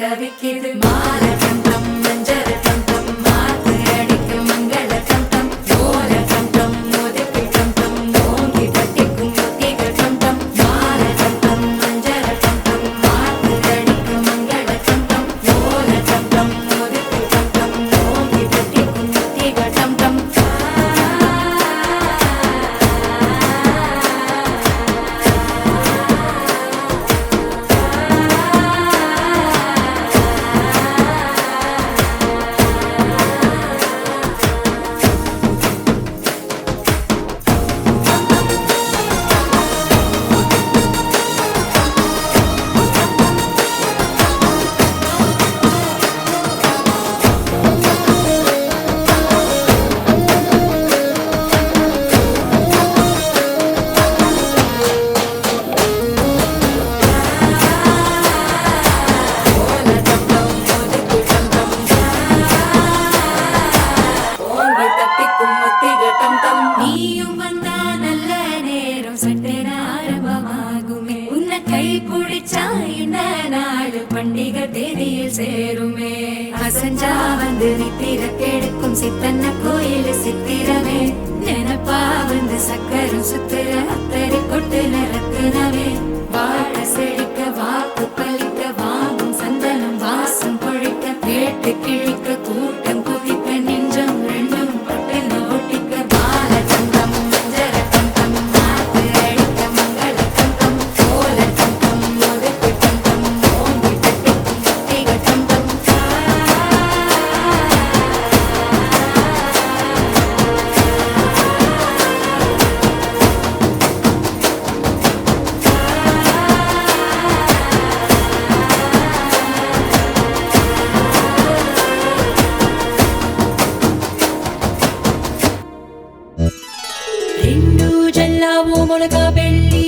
தவிக்குது மாலை டம் டம் மஞ்சள் டம் டம் மாத்து அடிக்கு மங்கள டம் டம் ஓல டம் டம் மோதுக்கு டம் டம் ஓங்கி தட்டிக்கும் முத்திகள் டம் டம் மாலை டம் டம் மஞ்சள் டம் டம் மாத்து அடிக்கு மங்கள டம் டம் ஓல டம் டம் மோதுக்கு டம் டம் ஓங்கி தட்டிக்கும் முத்திகள் டம் டம் நீயும் வந்தா நல்ல நேரம் சட்டென ஆரம்பமாகுமே உன்னை கை பிடிச்சா இந்த நாடு பண்டிகை தேதியில் சேருமே அசஞ்சா வந்து நித்திர கெடுக்கும் சித்தன்ன கோயில் சித்திரமே நினப்பா வந்து சக்கரம் சுத்துற அத்தரை கொட்டுல ரத்தினவே வாழ செழிக்க வாக்கு பலிக்க வாங்கும் சந்தனம் வாசம் பொழிக்க கேட்டு கிழிக்க கூட்டம் குதிக்க நெஞ்சம் ரெண்டும் பட்டில் ஒட்டிக்க பால தங்கம் மஞ்சள் தங்கம் மாத்து அடிக்க மங்கள தங்கம் ஓல தங்கம் ஒதுக்கு தங்கம் ஓங்கி தட்டிக்கும் முத்திக தங்கம் రెండు జల్లావు మొలక పెళ్ళి